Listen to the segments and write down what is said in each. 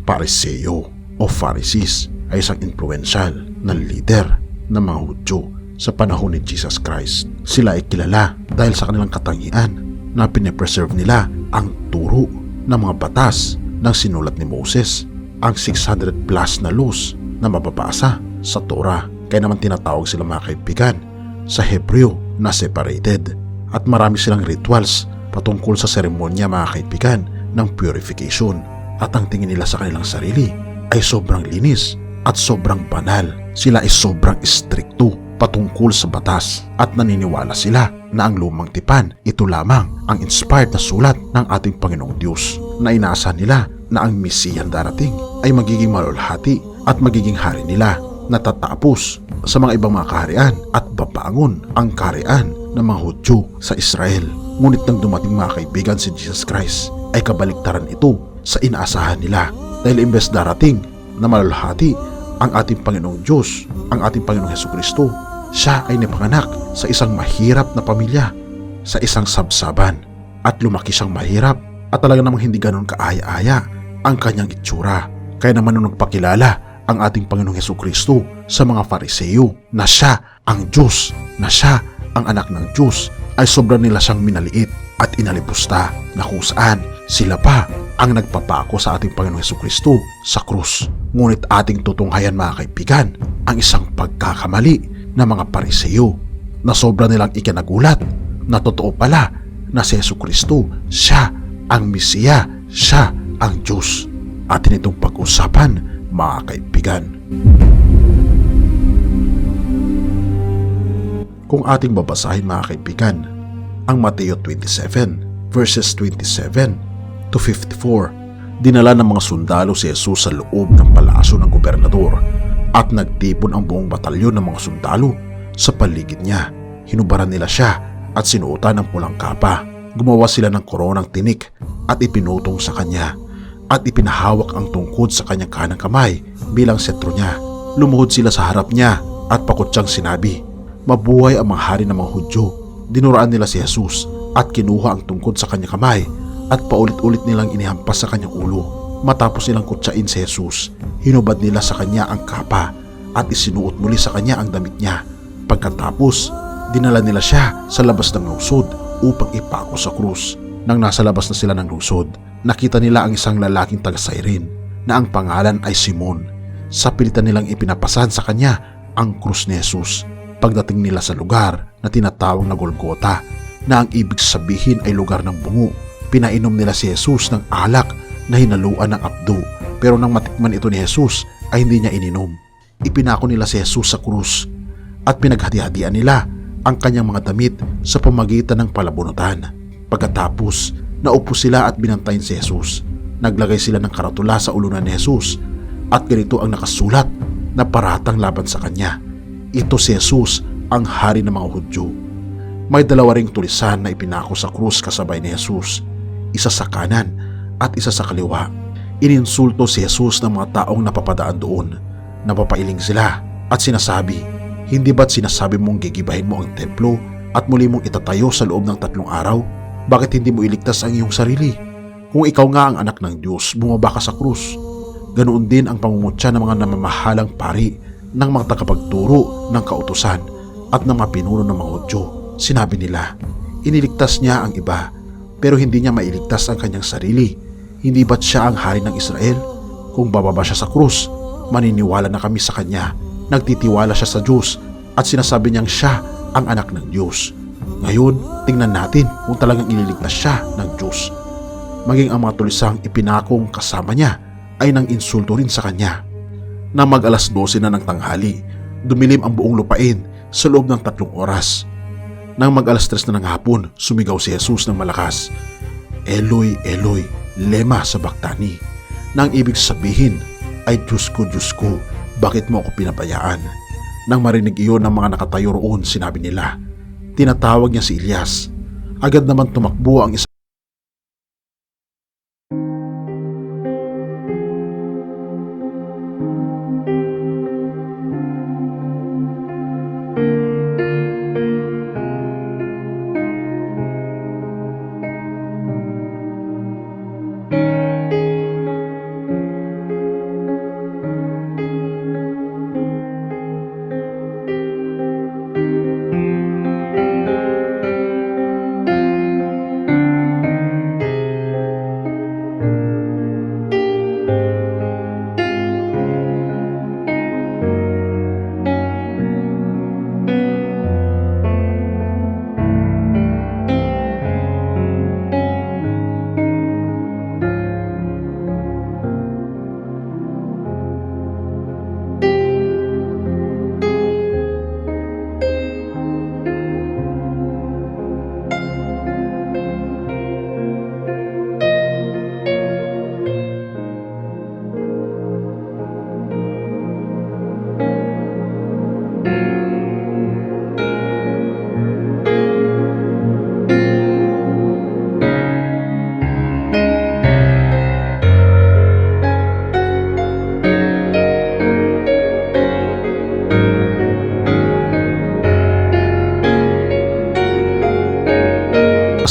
Pariseo o Pharisees ay isang influential na leader ng mga Hudyo sa panahon ni Jesus Christ. Sila ay kilala dahil sa kanilang katangian na pinipreserve nila ang turo ng mga batas ng sinulat ni Moses, ang 600 plus na laws na mababasa sa Torah. Kaya naman tinatawag sila mga kaibigan sa Hebreo na separated, at marami silang rituals patungkol sa seremonya mga kaibigan ng purification, at ang tingin nila sa kanilang sarili ay sobrang linis at sobrang banal. Sila ay sobrang istrikto patungkol sa batas at naniniwala sila na ang lumang tipan ito lamang ang inspired na sulat ng ating Panginoong Diyos, na inaasahan nila na ang Mesiyang darating ay magiging malulhati at magiging hari nila na tatapos sa mga ibang mga kaharian at babangon ang kaharian ng mga Hudyo sa Israel. Ngunit nang dumating mga kaibigan si Jesus Christ ay kabaliktaran ito sa inaasahan nila, dahil imbes darating na malulhati ang ating Panginoong Diyos, ang ating Panginoong Hesukristo, siya ay napanganak sa isang mahirap na pamilya, sa isang sabsaban, at lumaki siyang mahirap at talaga namang hindi ganun kaaya-aya ang kanyang itsura. Kaya naman nung nagpakilala ang ating Panginoong Hesukristo sa mga Fariseo na siya ang Diyos, na siya ang anak ng Diyos, ay sobra nila siyang minaliit at inalipusta, na kung saan sila pa ang nagpapako sa ating Panginoong Hesukristo sa krus. Ngunit ating tutunghayan mga kaibigan ang isang pagkakamali ng mga Fariseo, na sobra nilang ikinagulat na totoo pala na si Hesukristo siya ang Mesiya, siya ang Diyos. Atin itong pag-usapan mga kaibigan. Kung ating babasahin mga kaibigan ang Mateo 27 verses 27 to 54, dinala ng mga sundalo si Jesus sa loob ng palasyo ng gobernador, at nagtipon ang buong batalyon ng mga sundalo sa paligid niya. Hinubaran nila siya at sinuotan ng pulang kapa. Gumawa sila ng koronang tinik at ipinutong sa kanya, at ipinahawak ang tungkod sa kanyang kanang kamay bilang sentro niya. Lumuhod sila sa harap niya at pakutsang sinabi, "Mabuhay ang mga hari ng mga Hudyo." Dinuraan nila si Jesus at kinuha ang tungkod sa kanyang kamay at paulit-ulit nilang inihampas sa kanyang ulo. Matapos nilang kutsain si Jesus, hinubad nila sa kanya ang kapa at isinuot muli sa kanya ang damit niya. Pagkatapos, dinala nila siya sa labas ng lungsod upang ipako sa krus. Nang nasa labas na sila ng lungsod, nakita nila ang isang lalaking taga-Cyrene na ang pangalan ay Simon. Sa pilitan nilang ipinapasan sa kanya ang krus ni Jesus. Pagdating nila sa lugar na tinatawag na Golgota, na ang ibig sabihin ay lugar ng bungo, pinainom nila si Jesus ng alak na hinaluan ng apdo. Pero nang matikman ito ni Jesus ay hindi niya ininom. Ipinako nila si Jesus sa krus at pinaghati-hatian nila ang kanyang mga damit sa pamagitan ng palabunutan. Pagkatapos, naupo sila at binantayan si Jesus. Naglagay sila ng karatula sa ulunan ni Jesus at ganito ang nakasulat na paratang laban sa kanya, "Ito si Jesus, ang hari ng mga Hudyo." May dalawa ring tulisan na ipinako sa krus kasabay ni Jesus, isa sa kanan at isa sa kaliwa. Ininsulto si Jesus ng mga taong napapadaan doon. Napapailing sila at sinasabi, "Hindi ba't sinasabi mong gigibahin mo ang templo at muli mong itatayo sa loob ng 3 araw? Bakit hindi mo iligtas ang iyong sarili? Kung ikaw nga ang anak ng Diyos, bumaba ka sa krus." Ganoon din ang pangungutya ng mga namamahalang pari, ng mga tagapagturo ng kautusan at ng mga pinuno ng mga Hudyo. Sinabi nila, iniligtas niya ang iba, pero hindi niya mailigtas ang kanyang sarili. Hindi ba't siya ang hari ng Israel? Kung bababa siya sa krus, maniniwala na kami sa kanya. Nagtitiwala siya sa Diyos at sinasabi niyang siya ang anak ng Diyos. Ngayon, tingnan natin kung talagang ililigtas siya ng Diyos. Maging ang mga tulisang ipinakong kasama niya ay nang insulto rin sa kanya. Nang mag-alas 12 na ng tanghali, dumilim ang buong lupain sa loob ng 3 oras. Nang mag-alas 3 na ng hapon, sumigaw si Jesus ng malakas, "Eloi, Eloi, lema sabachthani," na ang ibig sabihin ay, Diyos ko, bakit mo ako pinabayaan?" Nang marinig iyon ng mga nakatayo roon, sinabi nila, tinatawag niya si Elias. Agad naman tumakbo ang isa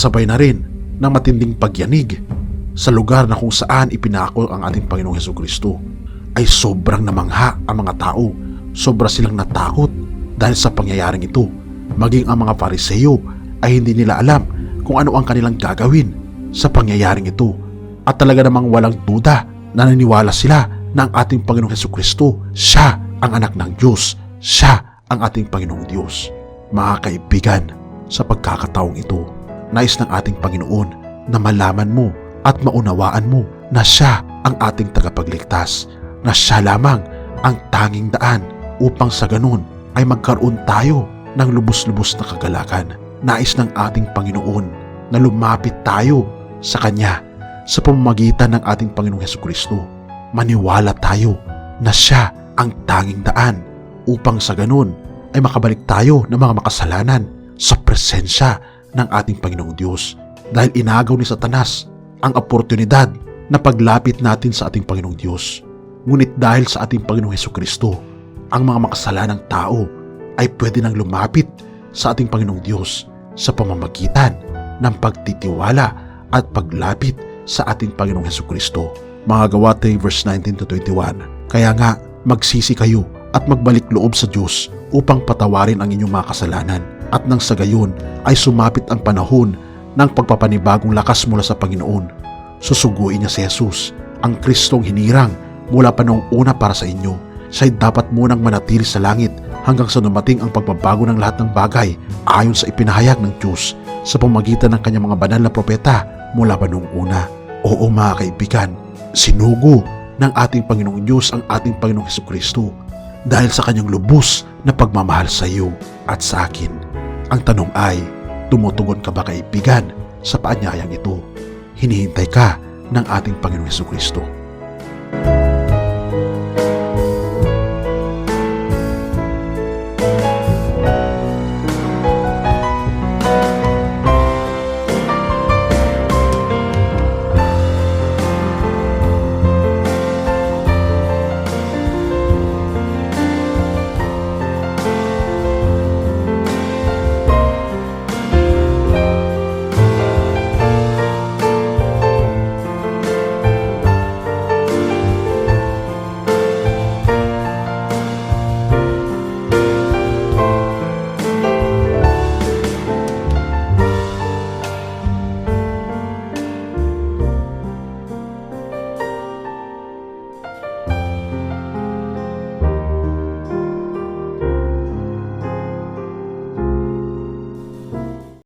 kasabay na rin ng matinding pagyanig sa lugar na kung saan ipinako ang ating Panginoong Hesukristo, ay sobrang namangha ang mga tao. Sobra silang natakot dahil sa pangyayaring ito. Maging ang mga Fariseo ay hindi nila alam kung ano ang kanilang gagawin sa pangyayaring ito. At talaga namang walang duda na naniwala sila na ang ating Panginoong Hesukristo, siya ang anak ng Diyos, siya ang ating Panginoong Diyos. Mga kaibigan, sa pagkakataong ito, nais ng ating Panginoon na malaman mo at maunawaan mo na siya ang ating tagapagligtas, na siya lamang ang tanging daan upang sa ganun ay magkaroon tayo ng lubos-lubos na kagalakan. Nais ng ating Panginoon na lumapit tayo sa Kanya sa pamamagitan ng ating Panginoong Hesukristo. Maniwala tayo na siya ang tanging daan upang sa ganun ay makabalik tayo ng mga makasalanan sa presensya ng ating Panginoong Diyos. Dahil inagaw ni Satanas ang oportunidad na paglapit natin sa ating Panginoong Diyos. Ngunit dahil sa ating Panginoong Hesukristo, ang mga makasalanang tao ay pwede nang lumapit sa ating Panginoong Diyos sa pamamagitan ng pagtitiwala at paglapit sa ating Panginoong Hesukristo. Mga Gawa 3 verse 19 to 21. Kaya nga, magsisi kayo at magbalik loob sa Diyos upang patawarin ang inyong mga kasalanan, at nang sa gayon ay sumapit ang panahon ng pagpapanibagong lakas mula sa Panginoon. Susuguin niya si Jesus, ang Kristong hinirang mula pa noong una para sa inyo. Siya'y dapat munang manatili sa langit hanggang sa dumating ang pagbabago ng lahat ng bagay ayon sa ipinahayag ng Diyos sa pamamagitan ng kanyang mga banal na propeta mula pa noong una. Oo mga kaibigan, sinugo ng ating Panginoong Diyos ang ating Panginoong Hesukristo dahil sa kanyang lubos na pagmamahal sa iyo at sa akin. Ang tanong ay, tumutugon ka ba kaibigan sa paanyayang ito? Hinihintay ka ng ating Panginoong Hesukristo.